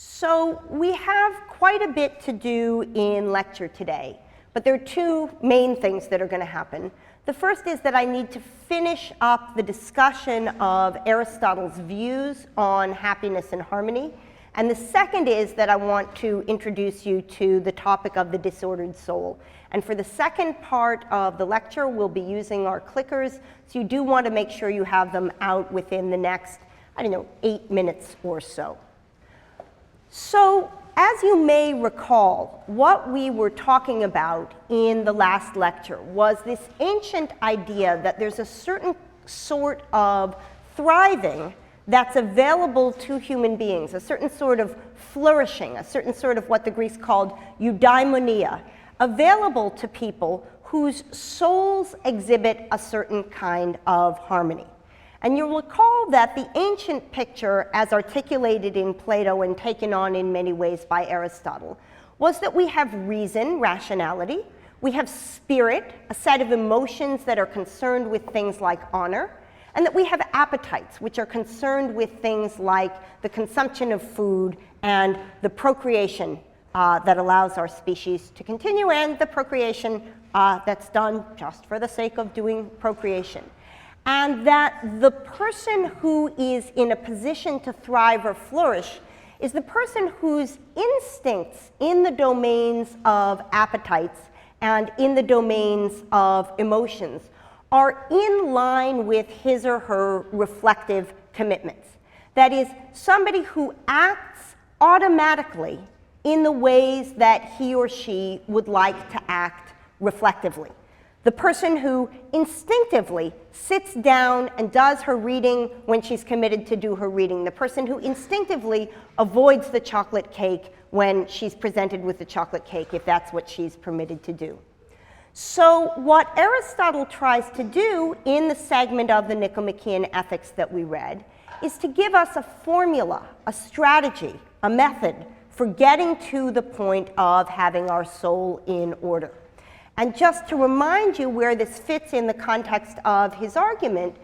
So we have quite a bit to do in lecture today, but there are two main things that are going to happen. The first is that I need to finish up the discussion of Aristotle's views on happiness and harmony. And the second is that I want to introduce you to the topic of the disordered soul. And for the second part of the lecture, we'll be using our clickers. So you do want to make sure you have them out within the next, 8 minutes or so. So, as you may recall, what we were talking about in the last lecture was this ancient idea that there's a certain sort of thriving that's available to human beings, a certain sort of flourishing, a certain sort of what the Greeks called eudaimonia, available to people whose souls exhibit a certain kind of harmony. And you'll recall that the ancient picture, as articulated in Plato and taken on in many ways by Aristotle, was that we have reason, rationality, we have spirit, a set of emotions that are concerned with things like honor, and that we have appetites, which are concerned with things like the consumption of food and the procreation that allows our species to continue, and the procreation that's done just for the sake of doing procreation. And that the person who is in a position to thrive or flourish is the person whose instincts in the domains of appetites and in the domains of emotions are in line with his or her reflective commitments. That is, somebody who acts automatically in the ways that he or she would like to act reflectively. The person who instinctively sits down and does her reading when she's committed to do her reading. The person who instinctively avoids the chocolate cake when she's presented with the chocolate cake, if that's what she's permitted to do. So what Aristotle tries to do in the segment of the Nicomachean Ethics that we read is to give us a formula, a strategy, a method for getting to the point of having our soul in order. And just to remind you where this fits in the context of his argument,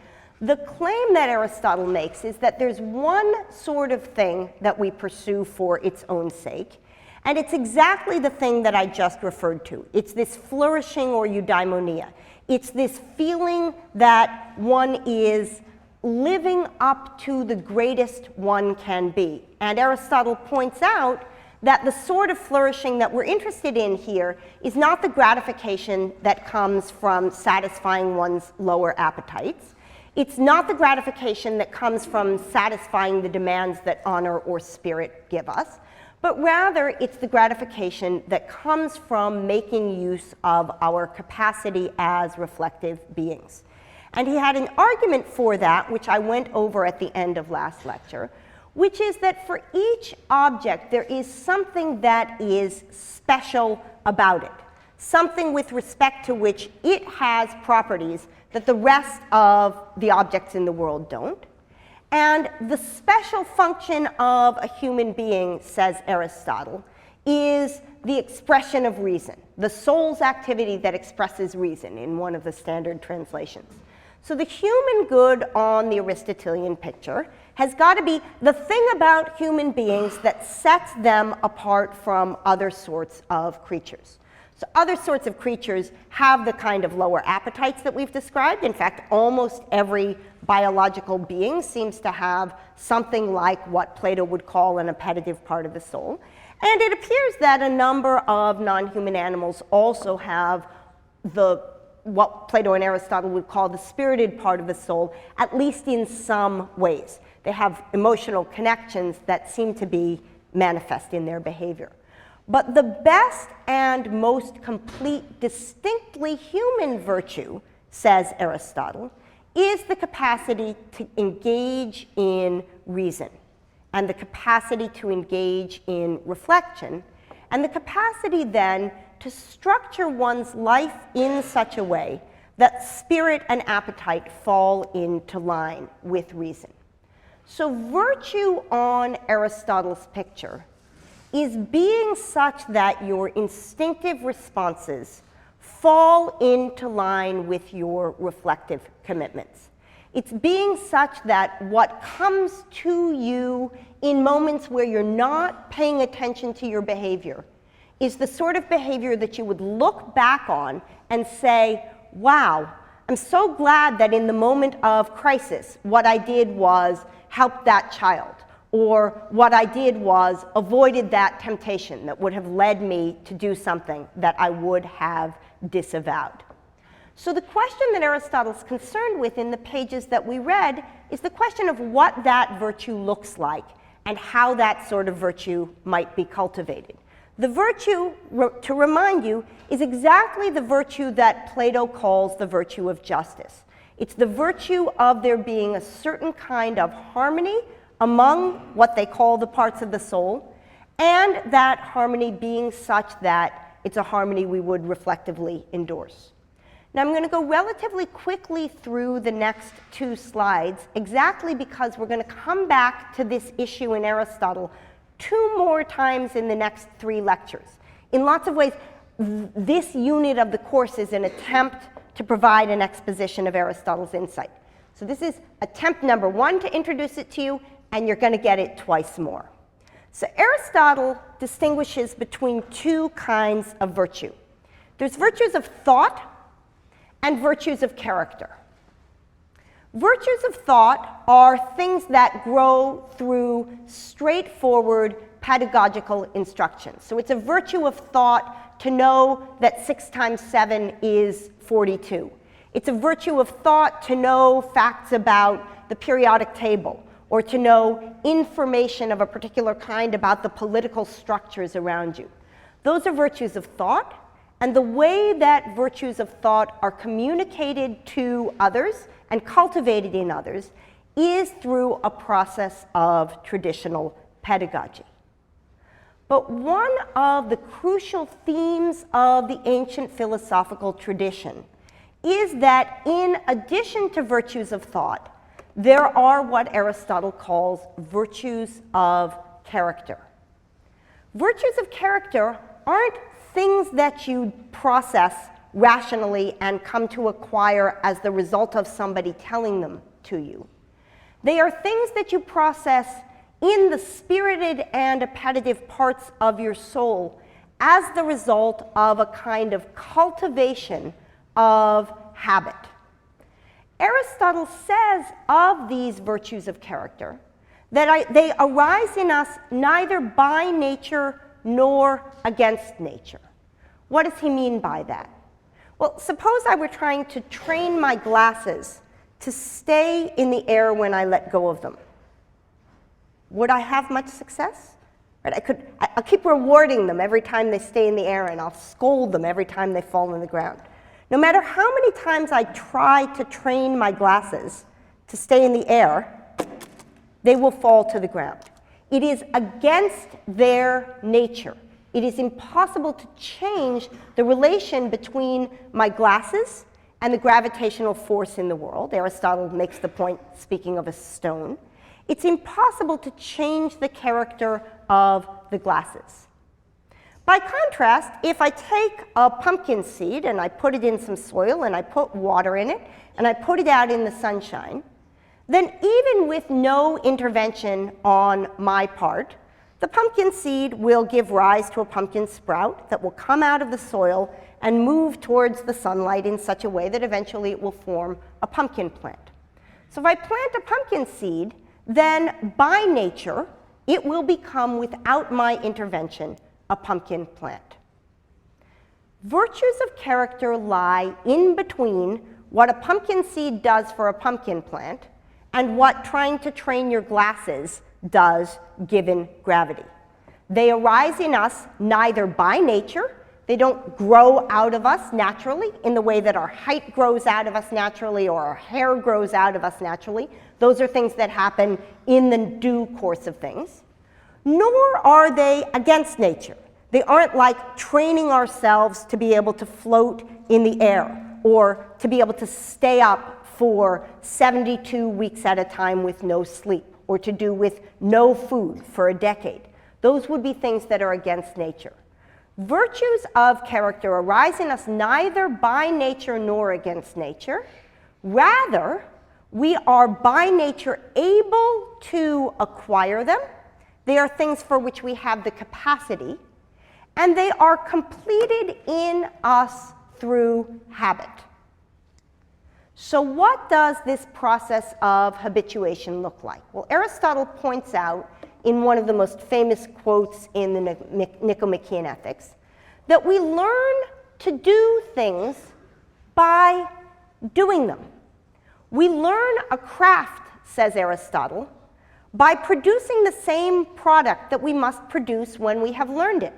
the claim that Aristotle makes is that there's one sort of thing that we pursue for its own sake, and it's exactly the thing that I just referred to. It's this flourishing or eudaimonia. It's this feeling that one is living up to the greatest one can be. And Aristotle points out that the sort of flourishing that we're interested in here is not the gratification that comes from satisfying one's lower appetites. It's not the gratification that comes from satisfying the demands that honor or spirit give us, but rather it's the gratification that comes from making use of our capacity as reflective beings. And he had an argument for that, which I went over at the end of last lecture, which is that for each object there is something that is special about it, something with respect to which it has properties that the rest of the objects in the world don't. And the special function of a human being, says Aristotle, is the expression of reason, the soul's activity that expresses reason in one of the standard translations. So the human good on the Aristotelian picture has got to be the thing about human beings that sets them apart from other sorts of creatures. So other sorts of creatures have the kind of lower appetites that we've described. In fact, almost every biological being seems to have something like what Plato would call an appetitive part of the soul. And it appears that a number of non-human animals also have what Plato and Aristotle would call the spirited part of the soul, at least in some ways. They have emotional connections that seem to be manifest in their behavior. But the best and most complete, distinctly human virtue, says Aristotle, is the capacity to engage in reason, and the capacity to engage in reflection, and the capacity then to structure one's life in such a way that spirit and appetite fall into line with reason. So virtue on Aristotle's picture is being such that your instinctive responses fall into line with your reflective commitments. It's being such that what comes to you in moments where you're not paying attention to your behavior is the sort of behavior that you would look back on and say, wow, I'm so glad that in the moment of crisis, what I did was help that child, or what I did was avoided that temptation that would have led me to do something that I would have disavowed. So the question that Aristotle's concerned with in the pages that we read is the question of what that virtue looks like and how that sort of virtue might be cultivated. The virtue, to remind you, is exactly the virtue that Plato calls the virtue of justice. It's the virtue of there being a certain kind of harmony among what they call the parts of the soul, and that harmony being such that it's a harmony we would reflectively endorse. Now I'm going to go relatively quickly through the next two slides, exactly because we're going to come back to this issue in Aristotle 2 more times in the next 3 lectures. In lots of ways, this unit of the course is an attempt to provide an exposition of Aristotle's insight. So this is attempt number 1 to introduce it to you, and you're going to get it twice more. So Aristotle distinguishes between 2 kinds of virtue. There's virtues of thought and virtues of character. Virtues of thought are things that grow through straightforward pedagogical instruction. So it's a virtue of thought to know that 6 times 7 is 42. It's a virtue of thought to know facts about the periodic table, or to know information of a particular kind about the political structures around you. Those are virtues of thought, and the way that virtues of thought are communicated to others and cultivated in others is through a process of traditional pedagogy. But one of the crucial themes of the ancient philosophical tradition is that in addition to virtues of thought, there are what Aristotle calls virtues of character. Virtues of character aren't things that you process rationally and come to acquire as the result of somebody telling them to you. They are things that you process in the spirited and appetitive parts of your soul as the result of a kind of cultivation of habit. Aristotle says of these virtues of character that they arise in us neither by nature nor against nature. What does he mean by that? Well, suppose I were trying to train my glasses to stay in the air when I let go of them. Would I have much success? Right, I'll keep rewarding them every time they stay in the air, and I'll scold them every time they fall on the ground. No matter how many times I try to train my glasses to stay in the air, they will fall to the ground. It is against their nature. It is impossible to change the relation between my glasses and the gravitational force in the world. Aristotle makes the point, speaking of a stone. It's impossible to change the character of the glasses. By contrast, if I take a pumpkin seed and I put it in some soil and I put water in it and I put it out in the sunshine, then even with no intervention on my part, the pumpkin seed will give rise to a pumpkin sprout that will come out of the soil and move towards the sunlight in such a way that eventually it will form a pumpkin plant. So if I plant a pumpkin seed, then by nature, it will become, without my intervention, a pumpkin plant. Virtues of character lie in between what a pumpkin seed does for a pumpkin plant and what trying to train your glasses does given gravity. They arise in us neither by nature, they don't grow out of us naturally in the way that our height grows out of us naturally or our hair grows out of us naturally. Those are things that happen in the due course of things. Nor are they against nature. They aren't like training ourselves to be able to float in the air or to be able to stay up for 72 weeks at a time with no sleep or to do with no food for a decade. Those would be things that are against nature. Virtues of character arise in us neither by nature nor against nature. Rather, We are by nature able to acquire them. They are things for which we have the capacity, and they are completed in us through habit. So what does this process of habituation look like? Well, Aristotle points out in one of the most famous quotes in the Nicomachean Ethics that we learn to do things by doing them. We learn a craft, says Aristotle, by producing the same product that we must produce when we have learned it.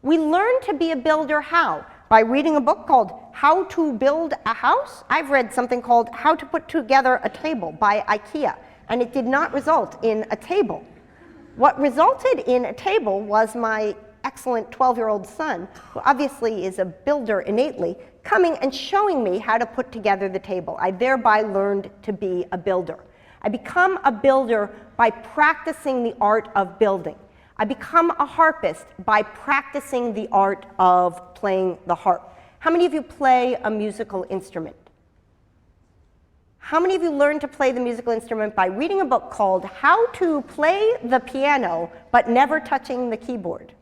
We learn to be a builder how? By reading a book called How to Build a House. I've read something called How to Put Together a Table by IKEA, and it did not result in a table. What resulted in a table was my excellent 12-year-old son, who obviously is a builder innately, coming and showing me how to put together the table. I thereby learned to be a builder. I become a builder by practicing the art of building. I become a harpist by practicing the art of playing the harp. How many of you play a musical instrument? How many of you learn to play the musical instrument by reading a book called How to Play the Piano but Never Touching the Keyboard?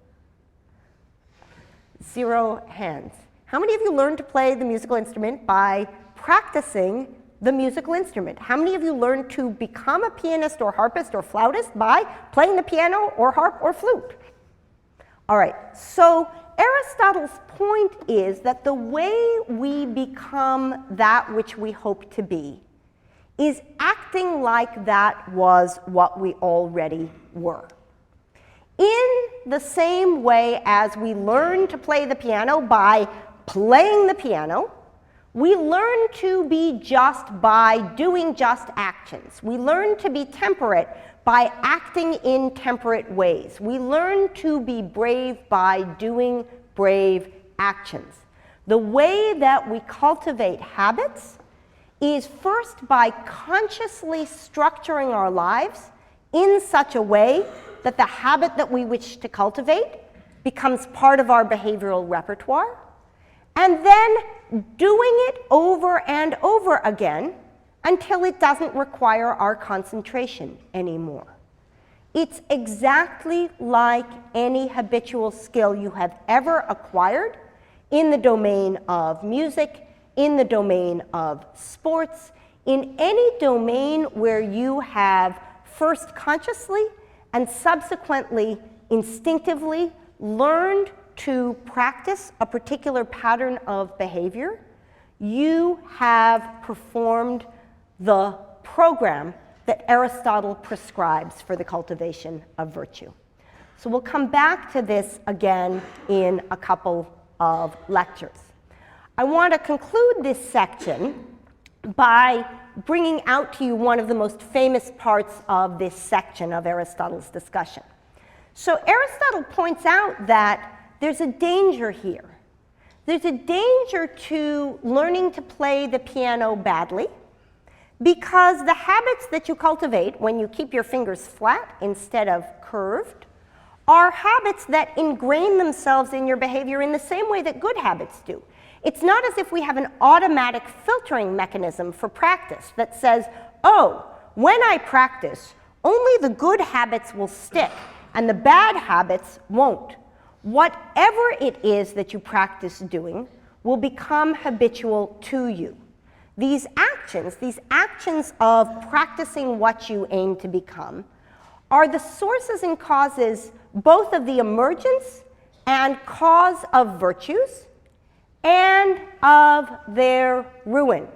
0 hands. How many of you learn to play the musical instrument by practicing the musical instrument? How many of you learn to become a pianist or harpist or flautist by playing the piano or harp or flute? All right, so Aristotle's point is that the way we become that which we hope to be is acting like that was what we already were. In the same way as we learn to play the piano by playing the piano, we learn to be just by doing just actions. We learn to be temperate by acting in temperate ways. We learn to be brave by doing brave actions. The way that we cultivate habits is first by consciously structuring our lives in such a way that the habit that we wish to cultivate becomes part of our behavioral repertoire, and then doing it over and over again until it doesn't require our concentration anymore. It's exactly like any habitual skill you have ever acquired in the domain of music, in the domain of sports, in any domain where you have first consciously and subsequently instinctively learned to practice a particular pattern of behavior. You have performed the program that Aristotle prescribes for the cultivation of virtue. So we'll come back to this again in a couple of lectures. I want to conclude this section by bringing out to you one of the most famous parts of this section of Aristotle's discussion. So Aristotle points out that there's a danger here. There's a danger to learning to play the piano badly, because the habits that you cultivate when you keep your fingers flat instead of curved are habits that ingrain themselves in your behavior in the same way that good habits do. It's not as if we have an automatic filtering mechanism for practice that says, oh, when I practice, only the good habits will stick and the bad habits won't. Whatever it is that you practice doing will become habitual to you. These actions of practicing what you aim to become, are the sources and causes both of the emergence and cause of virtues and of their ruin.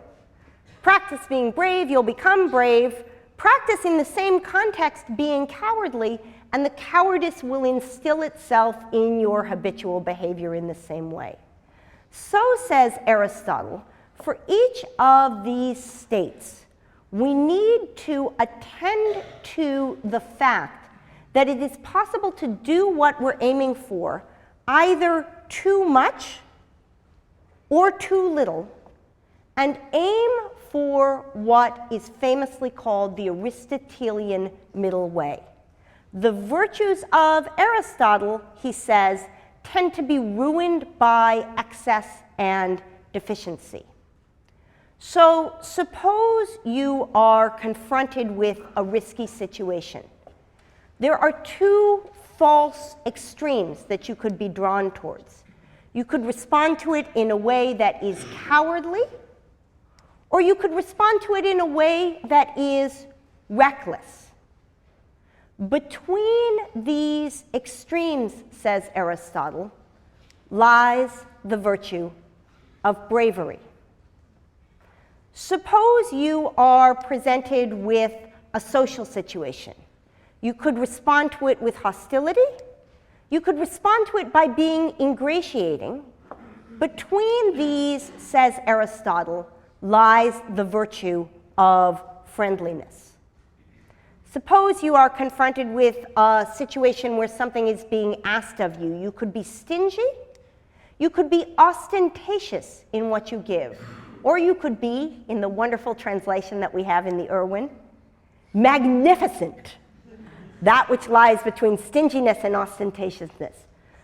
Practice being brave, you'll become brave. Practice in the same context being cowardly, and the cowardice will instill itself in your habitual behavior in the same way. So says Aristotle, for each of these states, we need to attend to the fact that it is possible to do what we're aiming for either too much or too little, and aim for what is famously called the Aristotelian middle way. The virtues of Aristotle, he says, tend to be ruined by excess and deficiency. So suppose you are confronted with a risky situation. There are two false extremes that you could be drawn towards. You could respond to it in a way that is cowardly, or you could respond to it in a way that is reckless. Between these extremes, says Aristotle, lies the virtue of bravery. Suppose you are presented with a social situation. You could respond to it with hostility. You could respond to it by being ingratiating. Between these, says Aristotle, lies the virtue of friendliness. Suppose you are confronted with a situation where something is being asked of you. You could be stingy. You could be ostentatious in what you give. Or you could be, in the wonderful translation that we have in the Irwin, magnificent. That which lies between stinginess and ostentatiousness.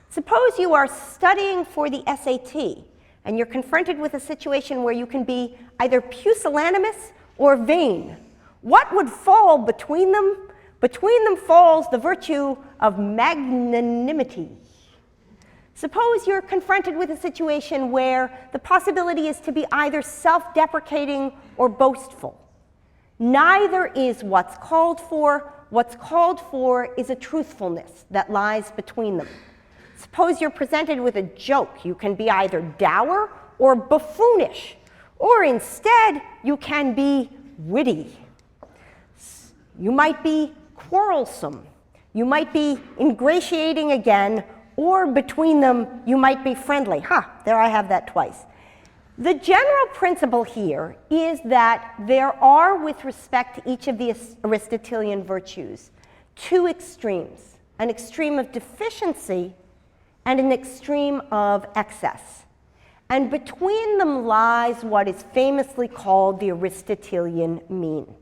Suppose you are studying for the SAT, and you're confronted with a situation where you can be either pusillanimous or vain. What would fall between them? Between them falls the virtue of magnanimity. Suppose you're confronted with a situation where the possibility is to be either self-deprecating or boastful. Neither is what's called for. What's called for is a truthfulness that lies between them. Suppose you're presented with a joke. You can be either dour or buffoonish, or instead you can be witty. You might be quarrelsome. You might be ingratiating again, or between them, you might be friendly. There I have that twice. The general principle here is that there are, with respect to each of the Aristotelian virtues, two extremes, an extreme of deficiency and an extreme of excess. And between them lies what is famously called the Aristotelian mean.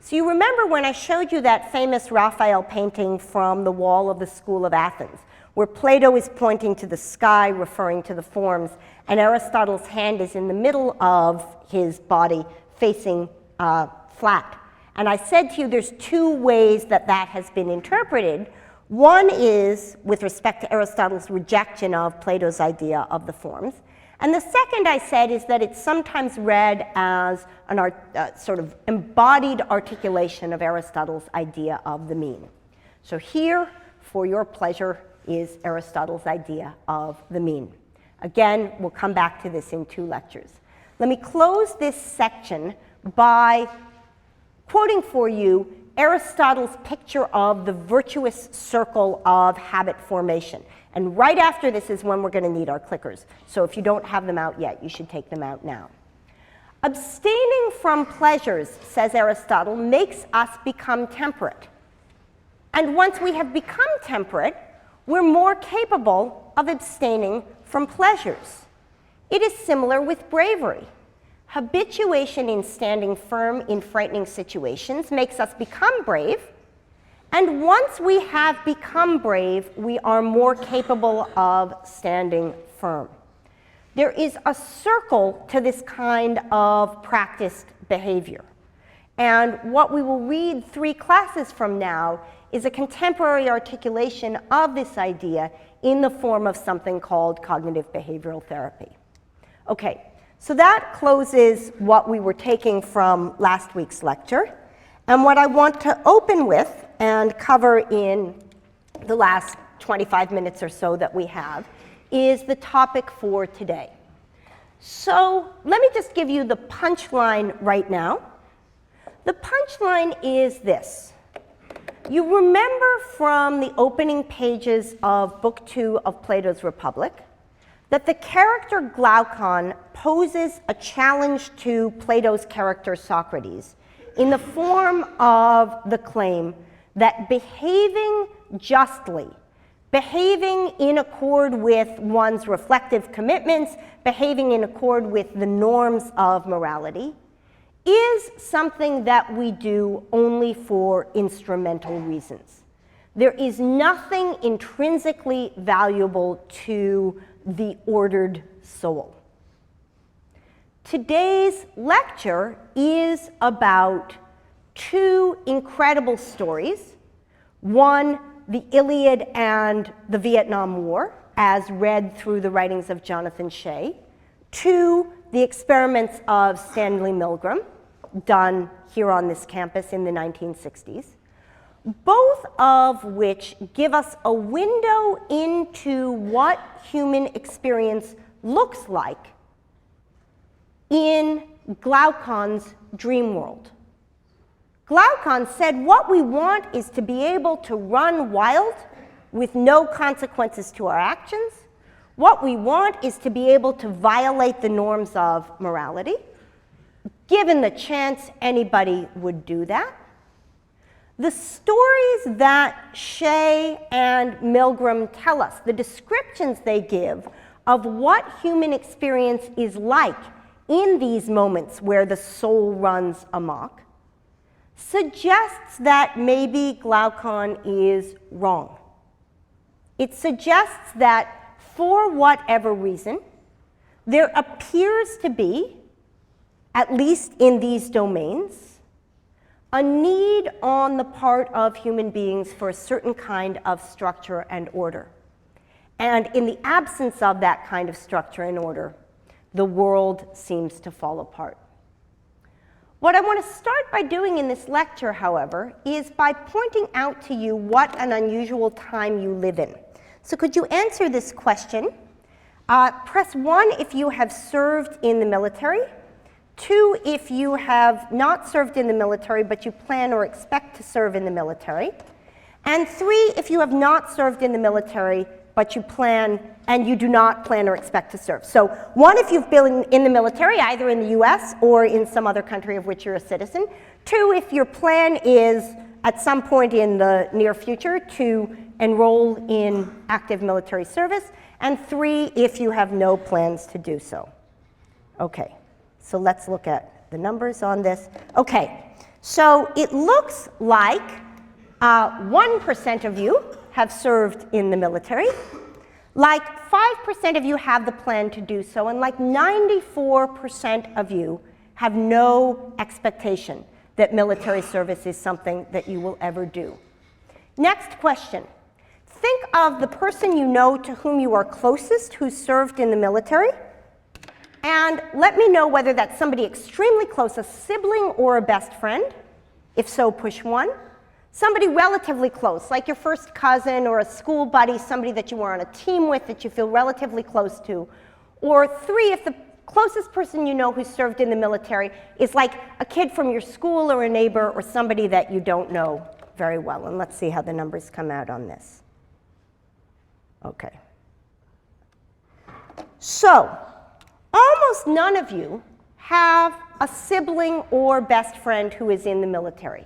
So you remember when I showed you that famous Raphael painting from the wall of the School of Athens, where Plato is pointing to the sky, referring to the forms, and Aristotle's hand is in the middle of his body, facing flat. And I said to you there's two ways that that has been interpreted. One is with respect to Aristotle's rejection of Plato's idea of the forms. And the second, I said, is that it's sometimes read as an sort of embodied articulation of Aristotle's idea of the mean. So here, for your pleasure, is Aristotle's idea of the mean. Again, we'll come back to this in 2 lectures. Let me close this section by quoting for you Aristotle's picture of the virtuous circle of habit formation. And right after this is when we're going to need our clickers. So if you don't have them out yet, you should take them out now. Abstaining from pleasures, says Aristotle, makes us become temperate. And once we have become temperate, we're more capable of abstaining from pleasures. It is similar with bravery. Habituation in standing firm in frightening situations makes us become brave. And once we have become brave, we are more capable of standing firm. There is a circle to this kind of practiced behavior. And what we will read 3 classes from now is a contemporary articulation of this idea in the form of something called cognitive behavioral therapy. Okay, so that closes what we were taking from last week's lecture. And what I want to open with and cover in the last 25 minutes or so that we have is the topic for today. So let me just give you the punchline right now. The punchline is this. You remember from the opening pages of Book 2 of Plato's Republic that the character Glaucon poses a challenge to Plato's character Socrates in the form of the claim that behaving justly, behaving in accord with one's reflective commitments, behaving in accord with the norms of morality, is something that we do only for instrumental reasons. There is nothing intrinsically valuable to the ordered soul. Today's lecture is about two incredible stories. One, the Iliad and the Vietnam War, as read through the writings of Jonathan Shay. Two, the experiments of Stanley Milgram, done here on this campus in the 1960s. Both of which give us a window into what human experience looks like in Glaucon's dream world. Glaucon said what we want is to be able to run wild with no consequences to our actions. What we want is to be able to violate the norms of morality. Given the chance, anybody would do that. The stories that Shay and Milgram tell us, the descriptions they give of what human experience is like in these moments where the soul runs amok, suggests that maybe Glaucon is wrong. It suggests that for whatever reason, there appears to be, at least in these domains, a need on the part of human beings for a certain kind of structure and order. And in the absence of that kind of structure and order, the world seems to fall apart. What I want to start by doing in this lecture, however, is by pointing out to you what an unusual time you live in. So could you answer this question? Press 1 if you have served in the military, 2 if you have not served in the military but you plan or expect to serve in the military, and 3 if you have not served in the military but you plan and you do not plan or expect to serve. So 1 if you've been in the military, either in the US or in some other country of which you're a citizen, 2 if your plan is at some point in the near future to enroll in active military service, and 3 if you have no plans to do so. Okay, so let's look at the numbers on this. Okay, so it looks like 1% of you have served in the military, like 5% of you have the plan to do so, and like 94% of you have no expectation that military service is something that you will ever do. Next question. Think of the person you know to whom you are closest who served in the military, and let me know whether that's somebody extremely close, a sibling or a best friend. If so, push 1. Somebody relatively close, like your first cousin or a school buddy, somebody that you were on a team with that you feel relatively close to. Or 3, if the closest person you know who served in the military is like a kid from your school or a neighbor or somebody that you don't know very well. And let's see how the numbers come out on this. Okay. So, almost none of you have a sibling or best friend who is in the military.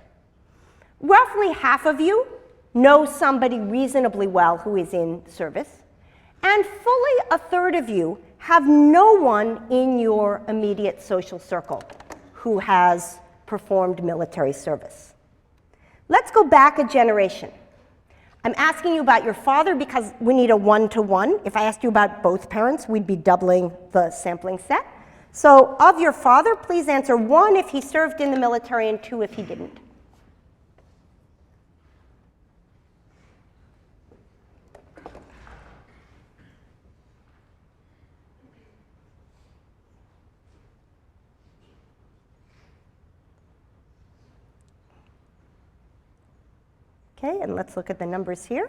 Roughly half of you know somebody reasonably well who is in service, and fully a third of you have no one in your immediate social circle who has performed military service. Let's go back a generation. I'm asking you about your father because we need a 1-to-1. If I asked you about both parents, we'd be doubling the sampling set. So of your father, please answer 1 if he served in the military and 2 if he didn't. Okay, and let's look at the numbers here.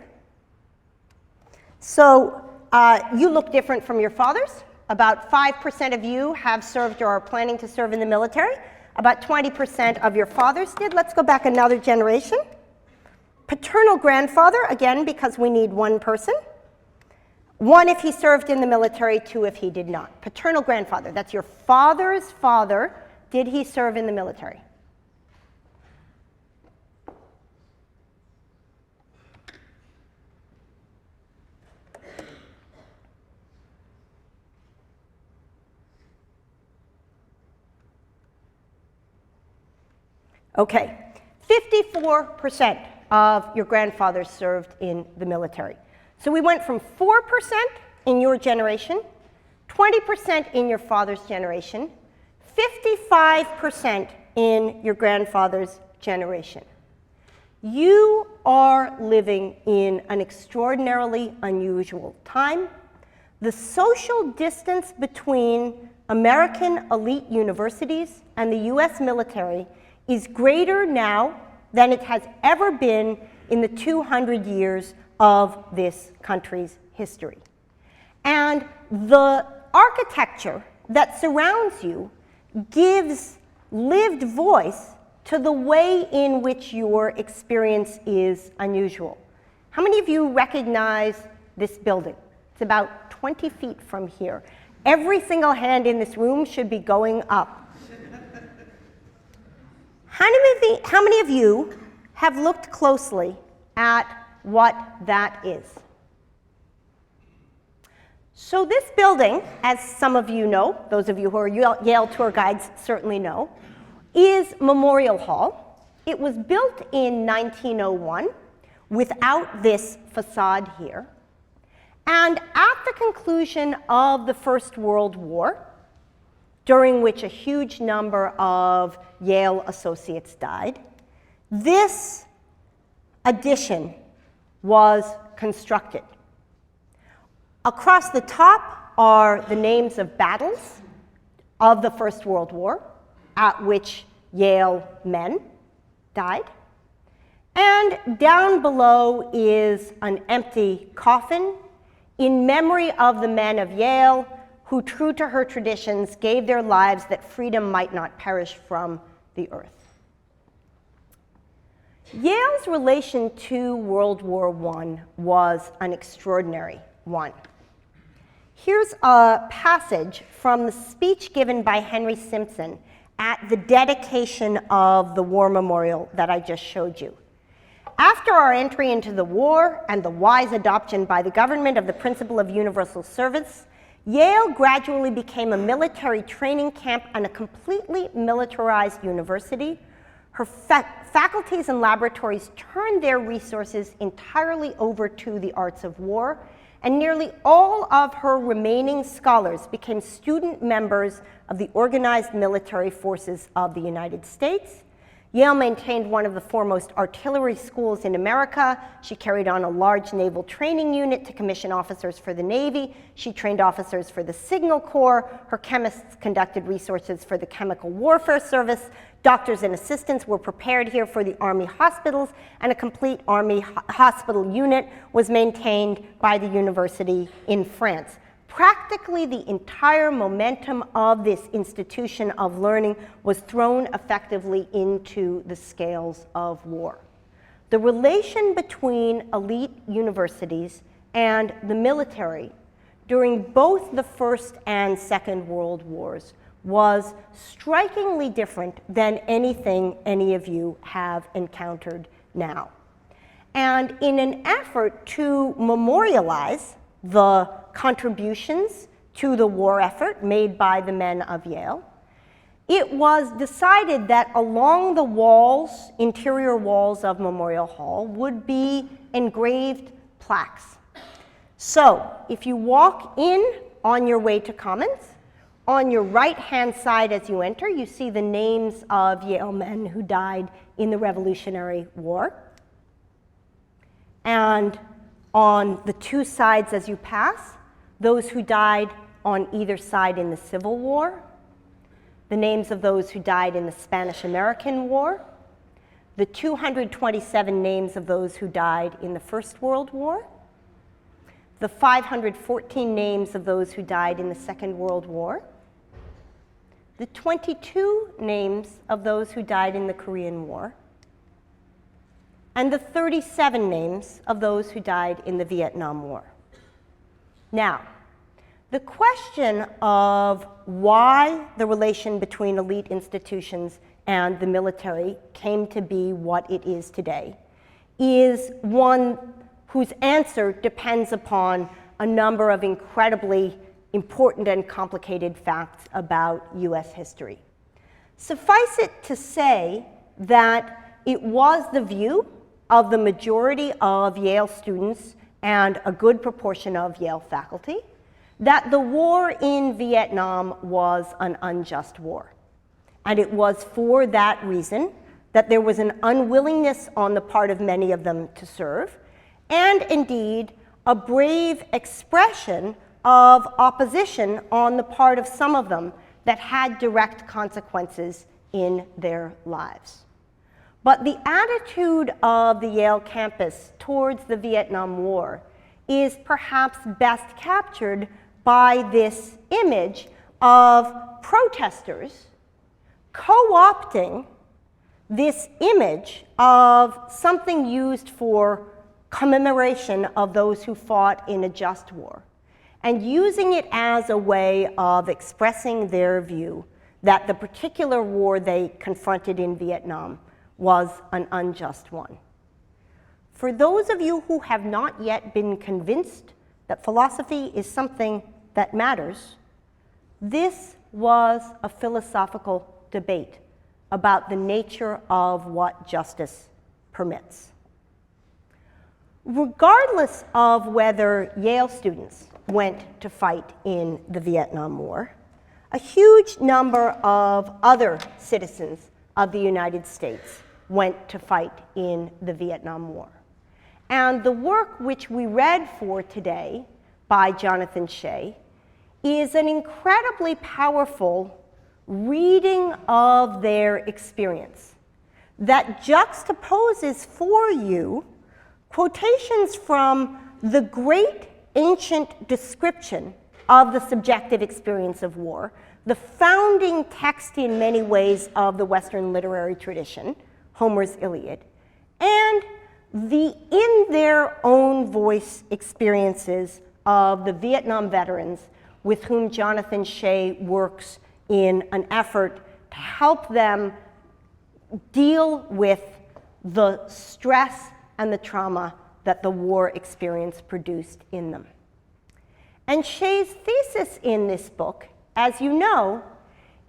So you look different from your fathers. About 5% of you have served or are planning to serve in the military. About 20% of your fathers did. Let's go back another generation. Paternal grandfather, again, because we need 1 person. 1 if he served in the military, 2 if he did not. Paternal grandfather, that's your father's father. Did he serve in the military? Okay, 54% of your grandfathers served in the military. So we went from 4% in your generation, 20% in your father's generation, 55% in your grandfather's generation. You are living in an extraordinarily unusual time. The social distance between American elite universities and the US military is greater now than it has ever been in the 200 years of this country's history. And the architecture that surrounds you gives lived voice to the way in which your experience is unusual. How many of you recognize this building? It's about 20 feet from here. Every single hand in this room should be going up. How many of you have looked closely at what that is? So this building, as some of you know, those of you who are Yale tour guides certainly know, is Memorial Hall. It was built in 1901 without this facade here. And at the conclusion of the First World War, during which a huge number of Yale associates died, this addition was constructed. Across the top are the names of battles of the First World War at which Yale men died. And down below is an empty coffin in memory of the men of Yale who, true to her traditions, gave their lives that freedom might not perish from the earth. Yale's relation to World War I was an extraordinary one. Here's a passage from the speech given by Henry Simpson at the dedication of the war memorial that I just showed you. After our entry into the war and the wise adoption by the government of the principle of universal service, Yale gradually became a military training camp and a completely militarized university. Her faculties and laboratories turned their resources entirely over to the arts of war, and nearly all of her remaining scholars became student members of the organized military forces of the United States. Yale maintained one of the foremost artillery schools in America. She carried on a large naval training unit to commission officers for the Navy. She trained officers for the Signal Corps. Her chemists conducted researches for the Chemical Warfare Service. Doctors and assistants were prepared here for the Army hospitals, and a complete Army hospital unit was maintained by the university in France. Practically the entire momentum of this institution of learning was thrown effectively into the scales of war. The relation between elite universities and the military during both the First and Second World Wars was strikingly different than anything any of you have encountered now. And in an effort to memorialize the contributions to the war effort made by the men of Yale, it was decided that along the walls, interior walls of Memorial Hall, would be engraved plaques. So if you walk in on your way to Commons, on your right-hand side as you enter, you see the names of Yale men who died in the Revolutionary War. And on the two sides as you pass, those who died on either side in the Civil War, the names of those who died in the Spanish-American War, the 227 names of those who died in the First World War, the 514 names of those who died in the Second World War, the 22 names of those who died in the Korean War, and the 37 names of those who died in the Vietnam War. Now, the question of why the relation between elite institutions and the military came to be what it is today is one whose answer depends upon a number of incredibly important and complicated facts about US history. Suffice it to say that it was the view of the majority of Yale students and a good proportion of Yale faculty that the war in Vietnam was an unjust war. And it was for that reason that there was an unwillingness on the part of many of them to serve, and indeed a brave expression of opposition on the part of some of them that had direct consequences in their lives. But the attitude of the Yale campus towards the Vietnam War is perhaps best captured by this image of protesters co-opting this image of something used for commemoration of those who fought in a just war, and using it as a way of expressing their view that the particular war they confronted in Vietnam was an unjust one. For those of you who have not yet been convinced that philosophy is something that matters, this was a philosophical debate about the nature of what justice permits. Regardless of whether Yale students went to fight in the Vietnam War, a huge number of other citizens of the United States went to fight in the Vietnam War. And the work which we read for today by Jonathan Shay is an incredibly powerful reading of their experience that juxtaposes for you quotations from the great ancient description of the subjective experience of war, the founding text in many ways of the Western literary tradition, Homer's Iliad, and the in their own voice experiences of the Vietnam veterans with whom Jonathan Shay works in an effort to help them deal with the stress and the trauma that the war experience produced in them. And Shay's thesis in this book, as you know,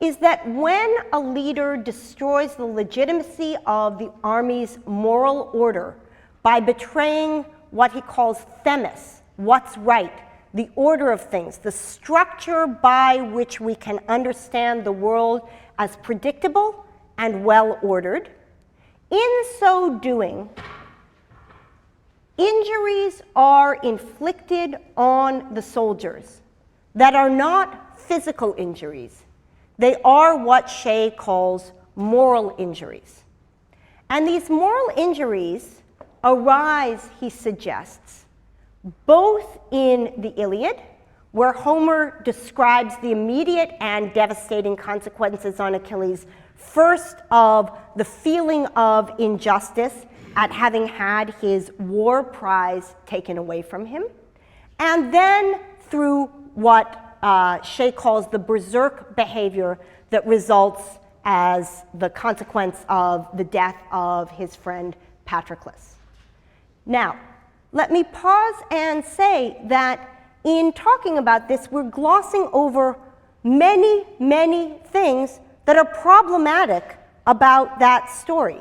is that when a leader destroys the legitimacy of the army's moral order by betraying what he calls themis, what's right, the order of things, the structure by which we can understand the world as predictable and well-ordered, in so doing, injuries are inflicted on the soldiers that are not physical injuries. They are what Shay calls moral injuries. And these moral injuries arise, he suggests, both in the Iliad, where Homer describes the immediate and devastating consequences on Achilles, first of the feeling of injustice at having had his war prize taken away from him, and then through what Shay calls the berserk behavior that results as the consequence of the death of his friend Patroclus. Now, let me pause and say that in talking about this, we're glossing over many, many things that are problematic about that story.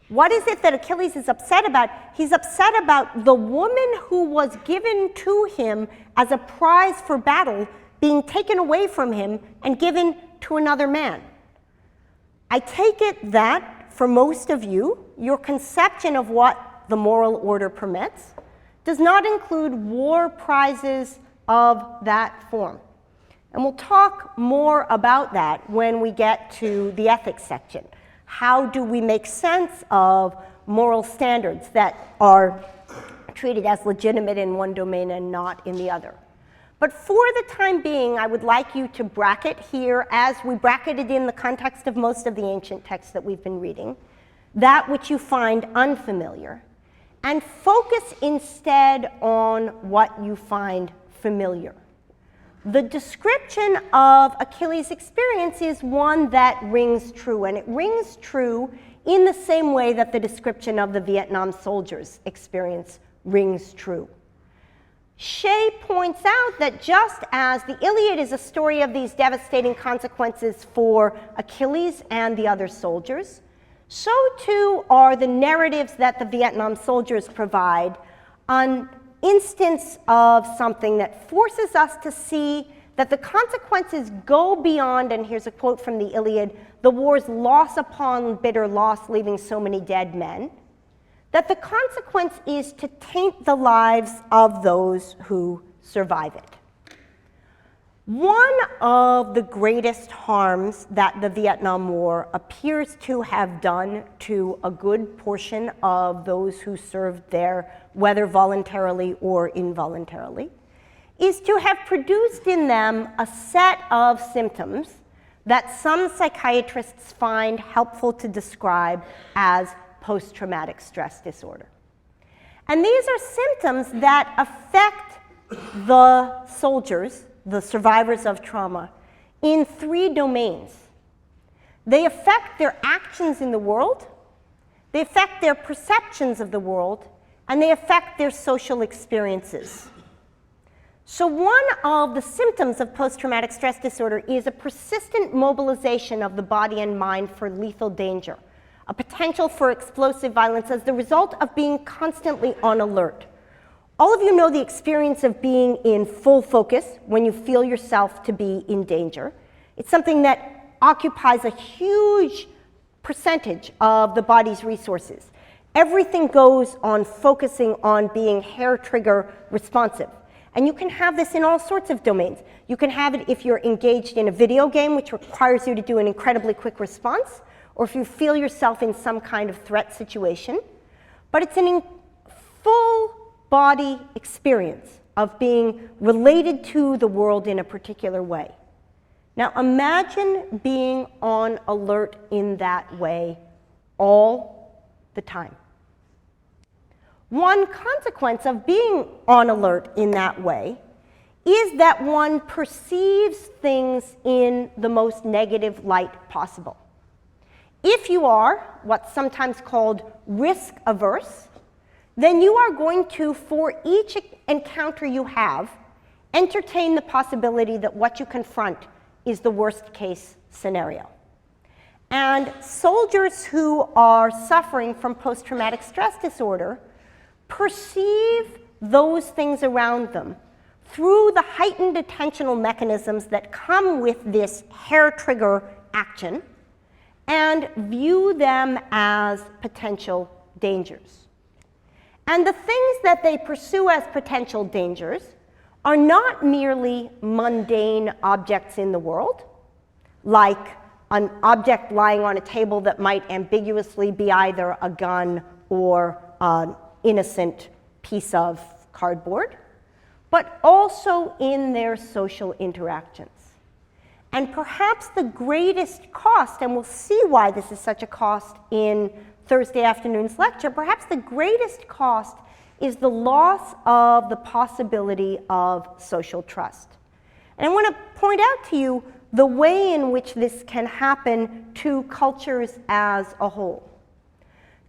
What is it that Achilles is upset about? He's upset about the woman who was given to him as a prize for battle being taken away from him and given to another man. I take it that, for most of you, your conception of what the moral order permits does not include war prizes of that form. And we'll talk more about that when we get to the ethics section. How do we make sense of moral standards that are treated as legitimate in one domain and not in the other? But for the time being, I would like you to bracket here, as we bracketed in the context of most of the ancient texts that we've been reading, that which you find unfamiliar, and focus instead on what you find familiar. The description of Achilles' experience is one that rings true, and it rings true in the same way that the description of the Vietnam soldiers' experience rings true. Shay points out that just as the Iliad is a story of these devastating consequences for Achilles and the other soldiers, so too are the narratives that the Vietnam soldiers provide an instance of something that forces us to see that the consequences go beyond, and here's a quote from the Iliad, the war's loss upon bitter loss, leaving so many dead men, that the consequence is to taint the lives of those who survive it. One of the greatest harms that the Vietnam War appears to have done to a good portion of those who served there, whether voluntarily or involuntarily, is to have produced in them a set of symptoms that some psychiatrists find helpful to describe as post-traumatic stress disorder. And these are symptoms that affect the soldiers, the survivors of trauma, in 3 domains. They affect their actions in the world, they affect their perceptions of the world, and they affect their social experiences. So one of the symptoms of post-traumatic stress disorder is a persistent mobilization of the body and mind for lethal danger, a potential for explosive violence as the result of being constantly on alert. All of you know the experience of being in full focus when you feel yourself to be in danger. It's something that occupies a huge percentage of the body's resources. Everything goes on focusing on being hair trigger responsive. And you can have this in all sorts of domains. You can have it if you're engaged in a video game, which requires you to do an incredibly quick response, or if you feel yourself in some kind of threat situation. But it's a full body experience of being related to the world in a particular way. Now imagine being on alert in that way all the time. One consequence of being on alert in that way is that one perceives things in the most negative light possible. If you are what's sometimes called risk averse, then you are going to, for each encounter you have, entertain the possibility that what you confront is the worst case scenario. And soldiers who are suffering from post-traumatic stress disorder perceive those things around them through the heightened attentional mechanisms that come with this hair trigger action and view them as potential dangers. And the things that they pursue as potential dangers are not merely mundane objects in the world, like an object lying on a table that might ambiguously be either a gun or an innocent piece of cardboard, but also in their social interactions. And perhaps the greatest cost, and we'll see why this is such a cost in Thursday afternoon's lecture, perhaps the greatest cost is the loss of the possibility of social trust. And I want to point out to you the way in which this can happen to cultures as a whole.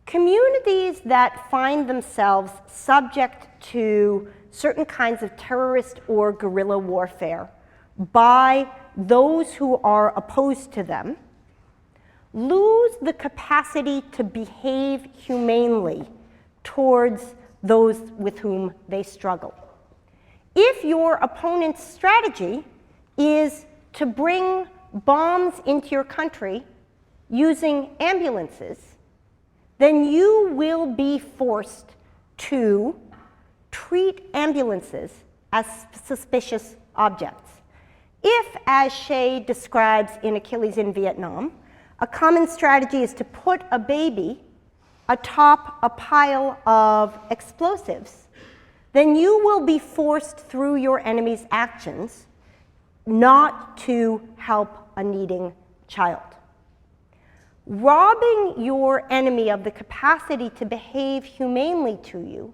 Communities that find themselves subject to certain kinds of terrorist or guerrilla warfare by those who are opposed to them lose the capacity to behave humanely towards those with whom they struggle. If your opponent's strategy is to bring bombs into your country using ambulances, then you will be forced to treat ambulances as suspicious objects. If, as Shay describes in Achilles in Vietnam, a common strategy is to put a baby atop a pile of explosives, then you will be forced through your enemy's actions not to help a needing child. Robbing your enemy of the capacity to behave humanely to you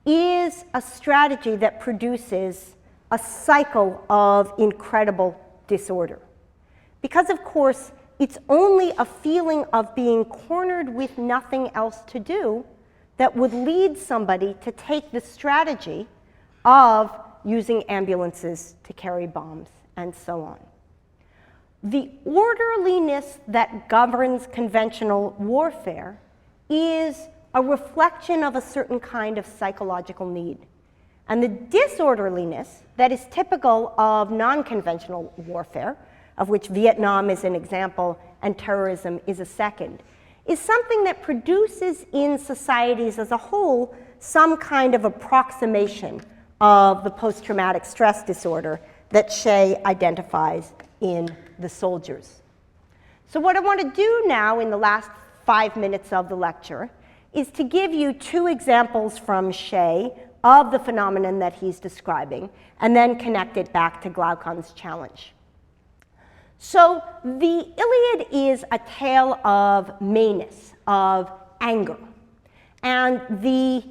is a strategy that produces a cycle of incredible disorder. Because, of course, it's only a feeling of being cornered with nothing else to do that would lead somebody to take the strategy of using ambulances to carry bombs and so on. The orderliness that governs conventional warfare is a reflection of a certain kind of psychological need. And the disorderliness that is typical of non-conventional warfare, of which Vietnam is an example and terrorism is a second, is something that produces in societies as a whole some kind of approximation of the post-traumatic stress disorder that Shay identifies in the soldiers. So what I want to do now in the last 5 minutes of the lecture is to give you 2 examples from Shay of the phenomenon that he's describing, and then connect it back to Glaucon's challenge. So the Iliad is a tale of meanness, of anger. And the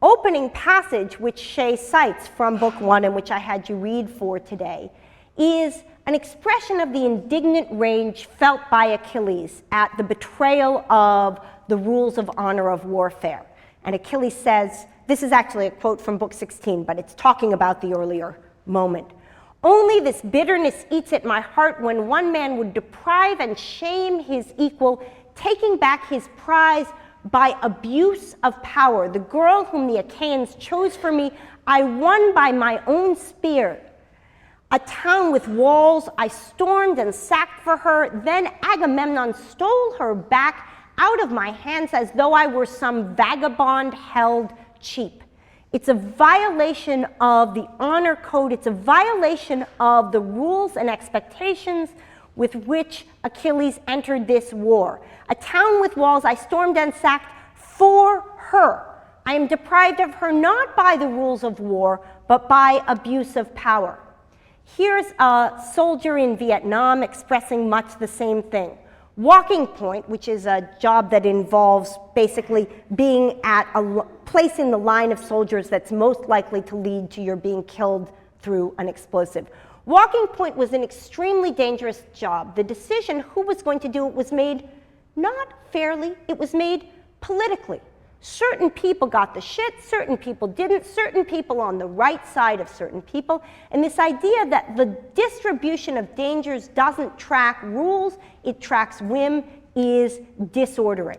opening passage, which Shay cites from Book 1, and which I had you read for today, is an expression of the indignant rage felt by Achilles at the betrayal of the rules of honor of warfare. And Achilles says, this is actually a quote from Book 16, but it's talking about the earlier moment. Only this bitterness eats at my heart when one man would deprive and shame his equal, taking back his prize by abuse of power. The girl whom the Achaeans chose for me, I won by my own spear. A town with walls I stormed and sacked for her. Then Agamemnon stole her back out of my hands as though I were some vagabond held cheap. It's a violation of the honor code. It's a violation of the rules and expectations with which Achilles entered this war. A town with walls I stormed and sacked for her. I am deprived of her not by the rules of war, but by abuse of power. Here's a soldier in Vietnam expressing much the same thing. Walking point, which is a job that involves basically being at a place in the line of soldiers that's most likely to lead to your being killed through an explosive. Walking point was an extremely dangerous job. The decision who was going to do it was made not fairly, it was made politically. Certain people got the shit, certain people didn't, certain people on the right side of certain people. And this idea that the distribution of dangers doesn't track rules, it tracks whim, is disordering.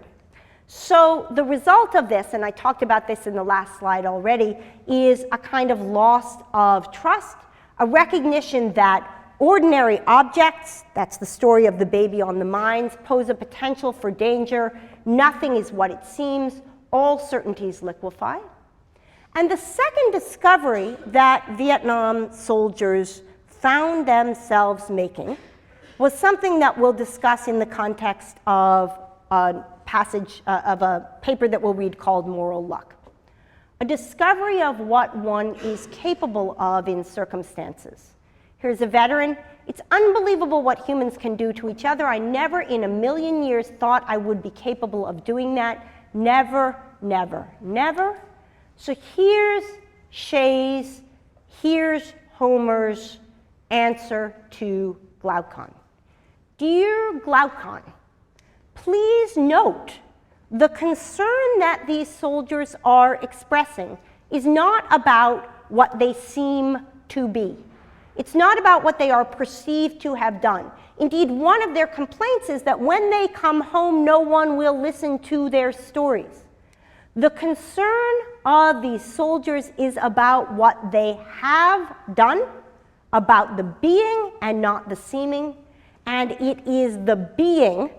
So the result of this, and I talked about this in the last slide already, is a kind of loss of trust, a recognition that ordinary objects, that's the story of the baby on the mines, pose a potential for danger. Nothing is what it seems. All certainties liquefy. And the second discovery that Vietnam soldiers found themselves making was something that we'll discuss in the context of a passage of a paper that we'll read called Moral Luck. A discovery of what one is capable of in circumstances. Here's a veteran. It's unbelievable what humans can do to each other. I never in a million years thought I would be capable of doing that. Never, never, never. So here's Shay's, here's Homer's answer to Glaucon. Dear Glaucon, please note the concern that these soldiers are expressing is not about what they seem to be. It's not about what they are perceived to have done. Indeed, one of their complaints is that when they come home, no one will listen to their stories. The concern of these soldiers is about what they have done, about the being and not the seeming, and it is the being,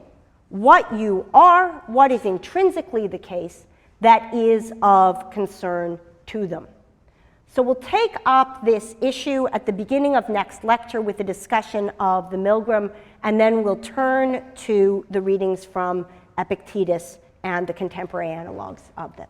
what you are, what is intrinsically the case, that is of concern to them. So we'll take up this issue at the beginning of next lecture with a discussion of the Milgram, and then we'll turn to the readings from Epictetus and the contemporary analogs of them.